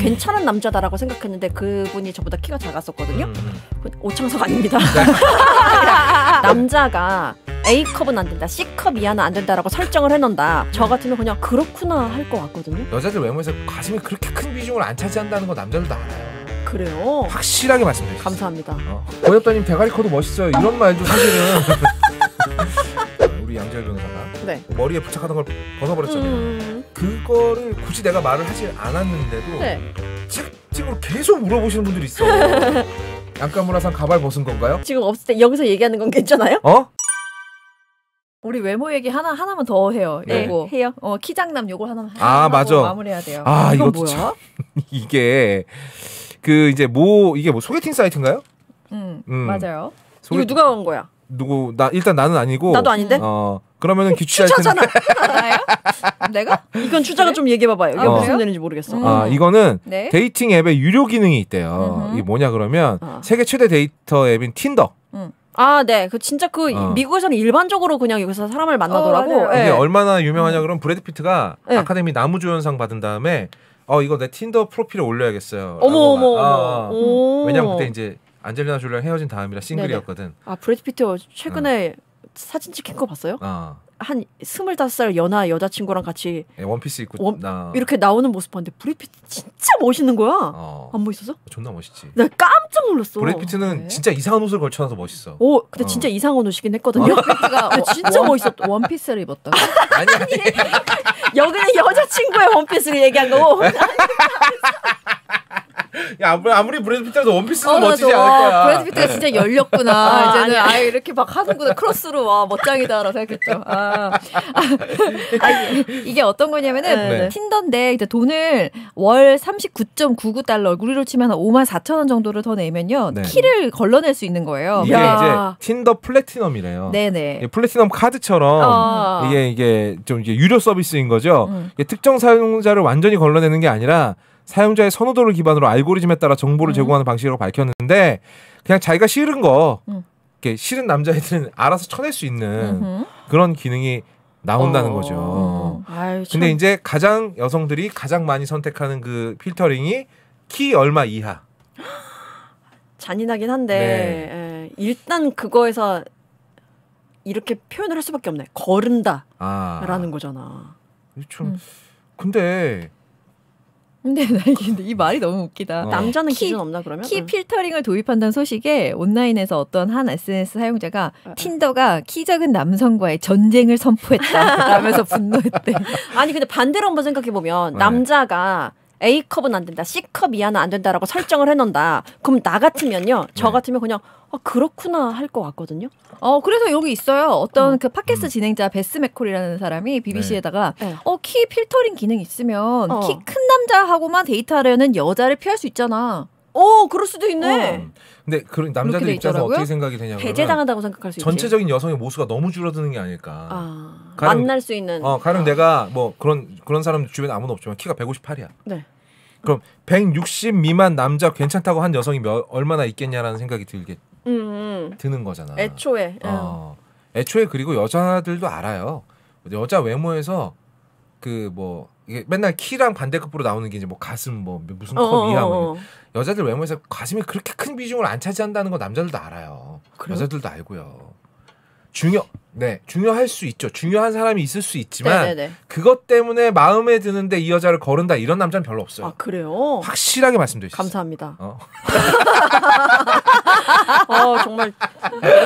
괜찮은 남자다라고 생각했는데 그분이 저보다 키가 작았었거든요. 오창석 아닙니다. 남자가 A컵은 안 된다, C컵 이하는 안 된다라고 설정을 해놓는다. 저 같으면 그냥 그렇구나 할 것 같거든요. 여자들 외모에서 가슴이 그렇게 큰 비중을 안 차지한다는 거 남자들도 알아요. 그래요? 확실하게 말씀드릴게요. 감사합니다. 고엽다님 대가리 커도 멋있어요. 이런 말도 사실은 우리 양재열 변호사가 네. 머리에 부착하던 걸 벗어버렸잖아요. 그거를 굳이 내가 말을 하지 않았는데도 네. 채팅으로 계속 물어보시는 분들이 있어. 양가무라상 가발 벗은 건가요? 지금 없을 때 여기서 얘기하는 건 괜찮아요? 우리 외모 얘기 하나만 더 해요. 네. 요거. 해요. 키장남 요거 하나만 맞아. 마무리해야 돼요. 이것도 뭐야? 참 이게 이제 이게 소개팅 사이트인가요? 맞아요. 이거 누가 한 거야? 일단 나는 아니고. 나도 아닌데? 그러면은 귀추자일 텐데. 나요? 내가? 이건 추자가 좀 얘기해봐봐요. 이게 무슨 그래요? 일인지 모르겠어. 이거는 네. 데이팅 앱에 유료 기능이 있대요. 이게 뭐냐 그러면 세계 최대 데이터 앱인 틴더. 네. 진짜 미국에서는 일반적으로 그냥 여기서 사람을 만나더라고. 이게 네. 얼마나 유명하냐 그러면 브래드 피트가 네. 아카데미 나무조연상 받은 다음에 이거 내 틴더 프로필에 올려야겠어요. 어머. 왜냐면 그때 이제 안젤리나 졸리랑 헤어진 다음이라 싱글이었거든. 브래드 피트 최근에 사진 찍힌 거 봤어요? 한 25살 연하 여자친구랑 같이 원피스 입고 이렇게 나오는 모습 봤는데 브래드 피트 진짜 멋있는 거야. 안 멋있었어? 존나 멋있지. 나 깜짝 놀랐어. 브래드 피트는 진짜 이상한 옷을 걸쳐놔서 멋있어. 근데 진짜 이상한 옷이긴 했거든요. 피트가 진짜 멋있었다. 원피스를 입었다. 아니. 여기는 여자친구의 원피스를 얘기한 거고. 야, 아무리 브래드 피트라도 원피스는 멋지지 않을 거야. 브래드 피트가 진짜 열렸구나. 이제는 이렇게 막 하는구나. 크로스로 와 멋장이다라고 생각했죠. 이게 어떤 거냐면은 네. 틴더인데 이제 돈을 월 39.99달러, 우리로 치면 한 54,000원 정도를 더 내면요. 네. 키를 걸러낼 수 있는 거예요. 이게 이제 틴더 플래티넘이래요. 네네. 플래티넘 카드처럼 이게 좀 이게 유료 서비스인 거죠. 이게 특정 사용자를 완전히 걸러내는 게 아니라 사용자의 선호도를 기반으로 알고리즘에 따라 정보를 제공하는 방식이라고 밝혔는데 그냥 자기가 싫은 거 이렇게 싫은 남자애들은 알아서 쳐낼 수 있는 그런 기능이 나온다는 거죠. 근데 이제 여성들이 가장 많이 선택하는 그 필터링이 키 얼마 이하. 잔인하긴 한데 일단 그거에서 이렇게 표현을 할 수밖에 없네. 거른다라는 거잖아. 좀 근데 이 말이 너무 웃기다. 남자는 기준 없나 그러면? 키 필터링을 도입한다는 소식에 온라인에서 어떤 한 SNS 사용자가 틴더가 키 작은 남성과의 전쟁을 선포했다라면서 분노했대. 아니 근데 반대로 한번 생각해보면 남자가 A컵은 안 된다, C컵 이하는 안 된다라고 설정을 해놓는다. 그럼 나 같으면요. 저 같으면 그냥 그렇구나 할 것 같거든요. 그래서 여기 있어요. 어떤 그 팟캐스트 진행자 베스 맥콜이라는 사람이 BBC에다가 키 필터링 기능 있으면 키 큰 남자하고만 데이트하려는 여자를 피할 수 있잖아. 그럴 수도 있네. 근데 그런 남자들 입장에서 어떻게 생각이 되냐면 배제당한다고 생각할 수 있지. 전체적인 여성의 모수가 너무 줄어드는 게 아닐까. 만날 수 있는. 가령 내가 뭐 그런 사람 주변에 아무도 없지만 키가 158이야. 네. 그럼 160 미만 남자 괜찮다고 한 여성이 얼마나 있겠냐라는 생각이 드는 거잖아. 애초에. 애초에 그리고 여자들도 알아요. 여자 외모에서 이게 맨날 키랑 반대급부로 나오는 게 이제 뭐 가슴 무슨 컵 이하 여자들 외모에서 가슴이 그렇게 큰 비중을 안 차지한다는 거 남자들도 알아요. 그래요? 여자들도 알고요. 중요할 수 있죠. 중요한 사람이 있을 수 있지만 네네네. 그것 때문에 마음에 드는데 이 여자를 거른다 이런 남자는 별로 없어요. 그래요? 확실하게 말씀드리겠습니다. 감사합니다. 정말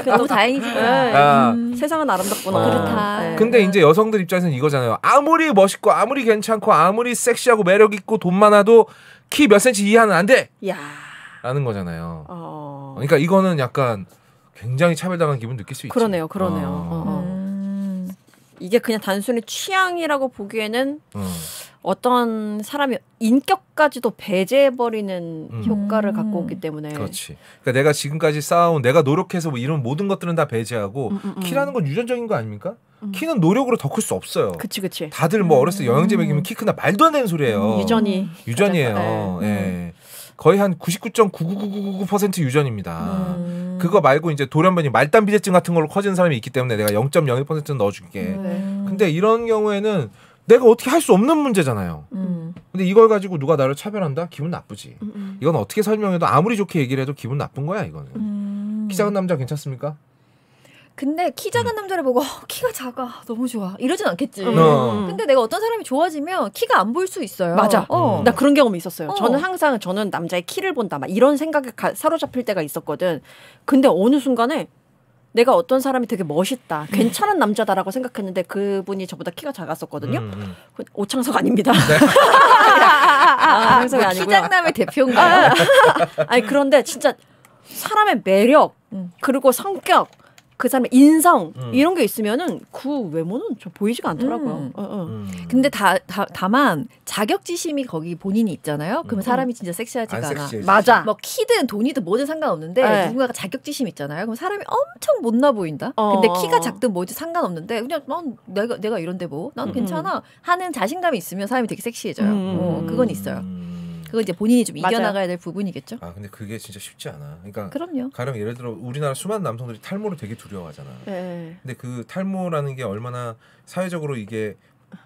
너무 다행이지만 세상은 아름답구나. 그렇다. 근데 이제 여성들 입장에서는 이거잖아요. 아무리 멋있고 아무리 괜찮고 아무리 섹시하고 매력 있고 돈 많아도 키 몇 센치 이하는 안 돼. 라는 거잖아요. 그러니까 이거는 약간 굉장히 차별당한 기분 느낄 수 있죠. 그러네요. 이게 그냥 단순히 취향이라고 보기에는 어떤 사람이 인격까지도 배제해버리는 효과를 갖고 오기 때문에. 그렇지. 그러니까 내가 지금까지 쌓아온 내가 노력해서 뭐 이런 모든 것들은 다 배제하고 키라는 건 유전적인 거 아닙니까? 키는 노력으로 더 클 수 없어요. 그치. 다들 뭐 어렸을 때 영양제 먹이면 키 큰다 말도 안 되는 소리예요. 유전이에요. 거의 한 99.99999% 유전입니다. 그거 말고 이제 돌연변이 말단 비대증 같은 걸로 커지는 사람이 있기 때문에 내가 0.01%는 넣어줄게. 근데 이런 경우에는 내가 어떻게 할 수 없는 문제잖아요. 근데 이걸 가지고 누가 나를 차별한다? 기분 나쁘지. 이건 어떻게 설명해도 아무리 좋게 얘기를 해도 기분 나쁜 거야 이거는. 키 작은 남자 괜찮습니까? 근데 키 작은 남자를 보고 키가 작아 너무 좋아 이러진 않겠지. 근데 내가 어떤 사람이 좋아지면 키가 안 보일 수 있어요. 맞아. 나 그런 경험이 있었어요. 저는 남자의 키를 본다 막 이런 생각에 사로잡힐 때가 있었거든. 근데 어느 순간에 내가 어떤 사람이 되게 멋있다, 괜찮은 남자다라고 생각했는데 그분이 저보다 키가 작았었거든요. 오창석 아닙니다. 네. 오창석이 아니고요. 키장남의 대표인가요? 아니 그런데 진짜 사람의 매력 그리고 성격 그 사람의 인성 이런 게 있으면은 그 외모는 저 보이지가 않더라고요. 근데 다만 자격지심이 거기 본인이 있잖아요. 그러면 사람이 진짜 섹시하지가 않아. 맞아. 뭐 키든 돈이든 뭐든 상관없는데 누군가가 자격지심 있잖아요. 그럼 사람이 엄청 못나 보인다. 근데 키가 작든 뭐든 상관없는데 그냥 내가 이런데 뭐 난 괜찮아 하는 자신감이 있으면 사람이 되게 섹시해져요. 그건 있어요. 그거 이제 본인이 좀 이겨나가야 될 부분이겠죠. 아 근데 그게 진짜 쉽지 않아. 그러니까 그럼요. 가령 예를 들어 우리나라 수많은 남성들이 탈모를 되게 두려워하잖아. 네. 근데 그 탈모라는 게 얼마나 사회적으로 이게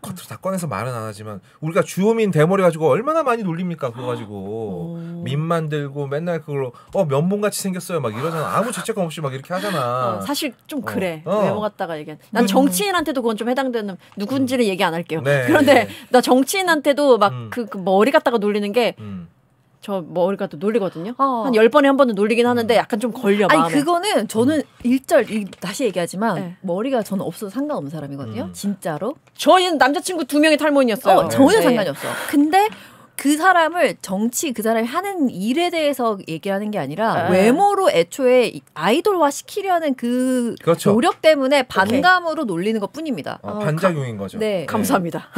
겉으로 다 꺼내서 말은 안 하지만 우리가 주호민 대머리 가지고 얼마나 많이 놀립니까? 그거 가지고 밈 만들고 맨날 그걸로 면봉같이 생겼어요 막 이러잖아. 아무 죄책감 없이 막 이렇게 하잖아. 사실 좀 그래. 외모 갖다가 얘기한. 난 정치인한테도 그건 좀 해당되는 누군지를 얘기 안 할게요. 네. 그런데 나 정치인한테도 막 그 머리 갖다가 놀리는 게 저 머리 갖다 놀리거든요. 한 10번에 한 번은 놀리긴 하는데 약간 좀 걸려 마음에. 아니 그거는 저는 다시 얘기하지만 머리가 저는 없어도 상관없는 사람이거든요. 진짜로. 저희는 남자친구 2명이 탈모인이었어요. 전혀 상관이 없어. 근데 그 사람을 그 사람이 하는 일에 대해서 얘기하는 게 아니라 외모로 애초에 아이돌화 시키려는 그 그렇죠. 노력 때문에 반감으로 놀리는 것뿐입니다. 반작용인 거죠. 네. 감사합니다.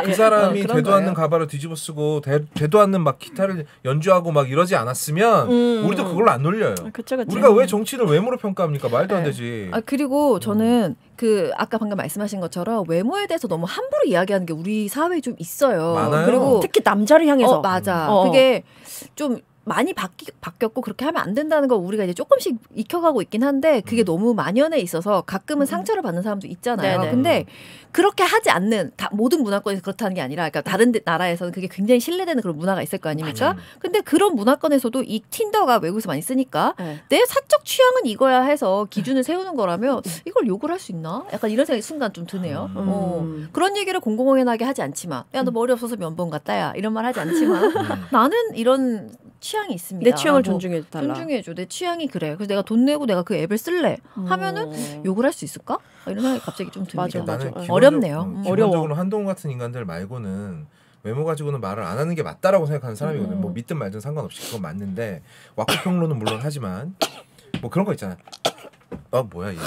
그 사람이 되도 않는 가발을 뒤집어 쓰고 되도 않는 막 기타를 연주하고 막 이러지 않았으면 우리도 그걸로 안 놀려요. 그쵸. 우리가 왜 정치인을 외모로 평가합니까? 말도 안 되지. 그리고 저는 아까 방금 말씀하신 것처럼 외모에 대해서 너무 함부로 이야기하는 게 우리 사회에 좀 있어요. 많아요. 그리고 특히 남자를 향해서. 맞아. 그게 좀 많이 바뀌었고 그렇게 하면 안 된다는 거 우리가 이제 조금씩 익혀가고 있긴 한데 그게 너무 만연해 있어서 가끔은 상처를 받는 사람도 있잖아요. 네네. 근데 그렇게 하지 않는 모든 문화권에서 그렇다는 게 아니라 그러니까 다른 나라에서는 그게 굉장히 신뢰되는 그런 문화가 있을 거 아닙니까? 근데 그런 문화권에서도 이 틴더가 외국에서 많이 쓰니까 내 사적 취향은 이거야 해서 기준을 세우는 거라면 이걸 욕을 할 수 있나? 약간 이런 생각이 순간 좀 드네요. 그런 얘기를 공공연하게 하지 않지만 야 너 머리 없어서 면봉 같다야 이런 말 하지 않지만 나는 이런 취향이 있습니다. 내 취향을 존중해달라. 존중해줘. 내 취향이 그래. 그래서 내가 돈 내고 내가 그 앱을 쓸래 하면은 욕을 할 수 있을까? 이런 생각이 갑자기 좀 듭니다. 나는 어렵네요. 기본적으로 한동훈 같은 인간들 말고는 외모 가지고는 말을 안 하는 게 맞다라고 생각하는 사람이거든. 뭐 믿든 말든 상관없이 그건 맞는데 와꾸평론은 물론 하지만 뭐 그런 거 있잖아. 뭐야 이게.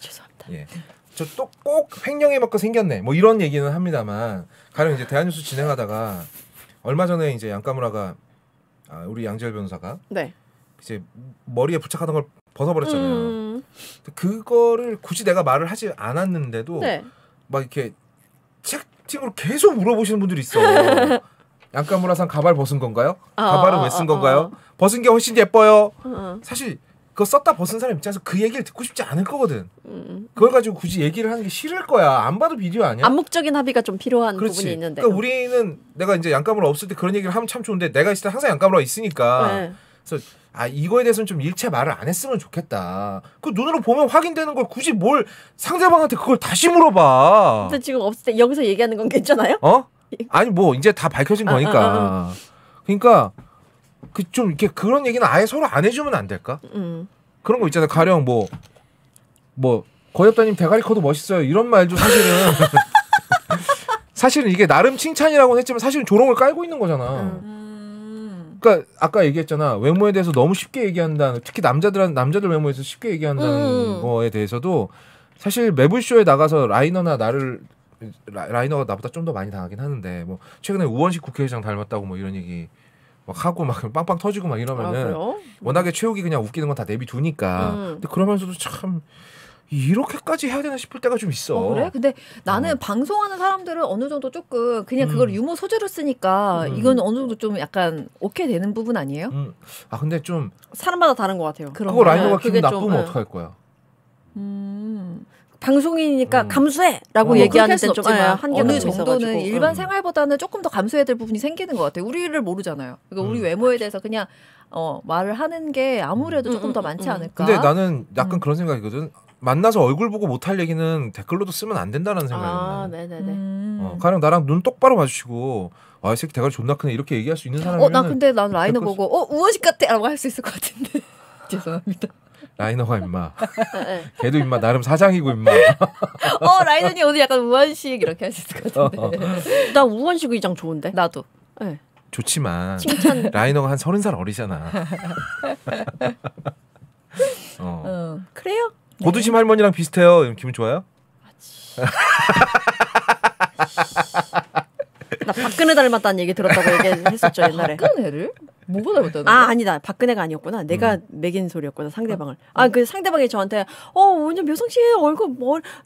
죄송합니다. 예. 저 또 꼭 횡령에 맞고 생겼네. 뭐 이런 얘기는 합니다만 가령 이제 대한뉴스 진행하다가 얼마 전에 이제 양카무라가 우리 양지열 변호사가 이제 머리에 부착하던 걸 벗어버렸잖아요. 그거를 굳이 내가 말을 하지 않았는데도 막 이렇게 채팅으로 계속 물어보시는 분들이 있어. 양카무라상 가발 벗은 건가요? 가발은 왜 쓴 건가요? 벗은 게 훨씬 예뻐요. 사실 그거 썼다 벗은 사람 입장에서 그 얘기를 듣고 싶지 않을 거거든. 그걸 가지고 굳이 얘기를 하는 게 싫을 거야. 안 봐도 비디오 아니야? 암묵적인 합의가 좀 필요한 그렇지. 부분이 있는데. 그러니까 우리는 내가 이제 양카무라 없을 때 그런 얘기를 하면 참 좋은데 내가 있을 때 항상 양카무라가 있으니까 그래서 이거에 대해서는 좀 일체 말을 안 했으면 좋겠다. 그 눈으로 보면 확인되는 걸 굳이 뭘 상대방한테 그걸 다시 물어봐. 근데 지금 없을 때 여기서 얘기하는 건 괜찮아요? 아니 뭐 이제 다 밝혀진 거니까. 그러니까 그 좀 이렇게 그런 얘기는 아예 서로 안 해주면 안 될까? 그런 거 있잖아요. 가령 뭐 거엽다님 대가리 커도 멋있어요. 이런 말도 사실은 이게 나름 칭찬이라고는 했지만 사실은 조롱을 깔고 있는 거잖아. 그러니까 아까 얘기했잖아. 외모에 대해서 너무 쉽게 얘기한다는, 특히 남자들 외모에 대해서 쉽게 얘기한다는 거에 대해서도 사실 매불쇼에 나가서 라이너가 나보다 좀 더 많이 당하긴 하는데 뭐 최근에 우원식 국회의장 닮았다고 뭐 이런 얘기 막 하고 막 빵빵 터지고 막 이러면은 워낙에 최욱이 그냥 웃기는 건 다 내비두니까. 근데 그러면서도 참 이렇게까지 해야 되나 싶을 때가 좀 있어. 그래? 근데 나는 방송하는 사람들은 어느 정도 조금 그냥 그걸 유머 소재로 쓰니까 이건 어느 정도 좀 약간 오케이 되는 부분 아니에요? 근데 좀 사람마다 다른 것 같아요. 그거 라이너가 기분 나쁘면 어떡할 거야? 방송이니까 감수해라고 얘기하는 데는 좀 어느 정도는 일반 생활보다는 조금 더 감수해야 될 부분이 생기는 것 같아요. 우리를 모르잖아요. 그러니까 우리 외모에 대해서 그냥 말을 하는 게 아무래도 조금 더 많지 않을까. 근데 나는 약간 그런 생각이거든. 만나서 얼굴 보고 못할 얘기는 댓글로도 쓰면 안 된다는 생각이야. 네네네. 가령 나랑 눈 똑바로 마주치고 이 새끼 대가리 존나 크네 이렇게 얘기할 수 있는 사람이면 나 근데 난 라이너 보고 우원식 같아 라고 할 수 있을 것 같은데. 죄송합니다. 라이너가 임마. 걔도 임마 나름 사장이고 임마. 라이너님 오늘 약간 우원식 이렇게 할 수 있을 것 같은데. 나 우원식 의장 좋은데. 나도. 네. 좋지만 칭찬. 라이너가 한 30살 어리잖아. 그래요? 고두심 할머니랑 비슷해요. 기분 좋아요? 나 박근혜 닮았다는 얘기 들었다고 얘기했었죠 옛날에. 박근혜를? 뭐가 닮았다는 거야? 아니다. 박근혜가 아니었구나. 내가 매긴 소리였구나. 상대방을. 그 상대방이 저한테 오늘 묘성 씨 얼굴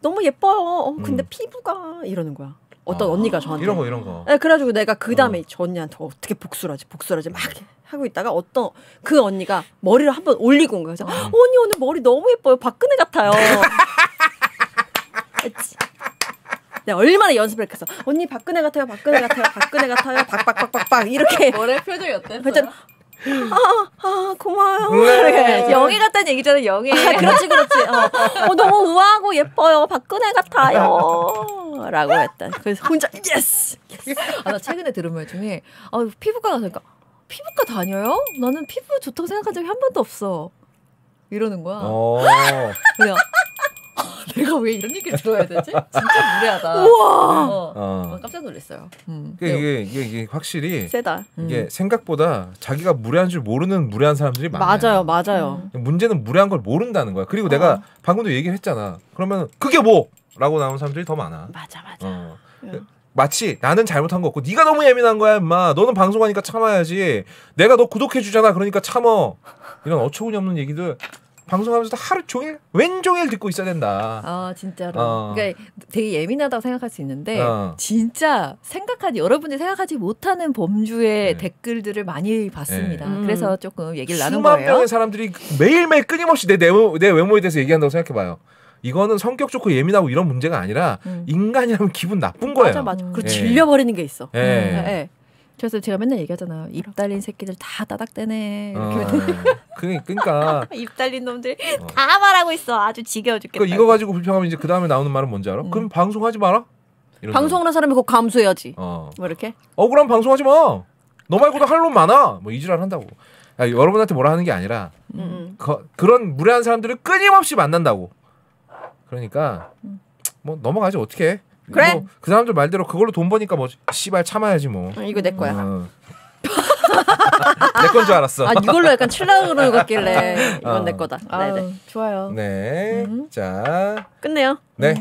너무 예뻐요. 근데 피부가 이러는 거야. 어떤 언니가 저한테 이런 거. 네, 그래가지고 내가 그 다음에 저 언니한테 어떻게 복수를 하지 막 하고 있다가 어떤 그 언니가 머리를 한번 올리고 온 거예요. 그래서 언니 오늘 머리 너무 예뻐요. 박근혜 같아요. 내가 얼마나 연습을 했겠어. 언니 박근혜 같아요. 박박박박 이렇게. 머리 표정이 어땠어요? 고마워요. 네. 영애 같다는 얘기잖아. 영애. 그렇지. 너무 우아하고 예뻐요. 박근혜 같아요. 라고 했다. 그래서 혼자 예스. 나 최근에 들은 말 중에 피부과 가니까 피부과 다녀요? 나는 피부 좋다고 생각한 적이 한 번도 없어. 이러는 거야. 그냥 내가 왜 이런 얘기를 들어야 되지? 진짜 무례하다. 우와. 깜짝 놀랐어요. 이게 확실히 세다. 이게 생각보다 자기가 무례한 줄 모르는 무례한 사람들이 많아요. 맞아요. 문제는 무례한 걸 모른다는 거야. 그리고 내가 방금도 얘기를 했잖아. 그러면 그게 뭐? 라고 나오는 사람들이 더 많아. 맞아. 마치 나는 잘못한 거 없고 네가 너무 예민한 거야 임마. 너는 방송하니까 참아야지. 내가 너 구독해 주잖아. 그러니까 참어. 이런 어처구니 없는 얘기들 방송하면서도 하루 종일 왼종일 듣고 있어야 된다. 진짜로. 그러니까 되게 예민하다고 생각할 수 있는데 진짜 여러분이 생각하지 못하는 범주의 댓글들을 많이 봤습니다. 그래서 조금 얘기를 나눈 거예요. 수만 명의 사람들이 매일매일 끊임없이 내 외모에 대해서 얘기한다고 생각해봐요. 이거는 성격 좋고 예민하고 이런 문제가 아니라 인간이라면 기분 나쁜 거예요. 맞아. 그리고 질려버리는 게 있어. 그래서 제가 맨날 얘기하잖아요. 입 달린 새끼들 다 따닥대네. 그러니까 입 달린 놈들 다 말하고 있어. 아주 지겨워 죽겠다. 이거 가지고 불평하면 이제 그 다음에 나오는 말은 뭔지 알아? 그럼 방송하지 마라. 방송하는 사람이 꼭 감수해야지. 뭐 이렇게? 억울하면 방송하지 마. 너 말고도 할 놈 많아. 뭐 이 지랄 한다고. 여러분한테 뭐라 하는 게 아니라 그런 무례한 사람들을 끊임없이 만난다고. 그러니까 뭐 넘어가지 어떻게? 그래. 뭐 그 사람들 말대로 그걸로 돈 버니까 뭐 씨발 참아야지 뭐. 이거 내 거야. 내 건 줄 알았어. 이걸로 약간 칠라고 그러는 것 같길래 이건 내 거다. 네네. 좋아요. 네. 자 끝내요. 네.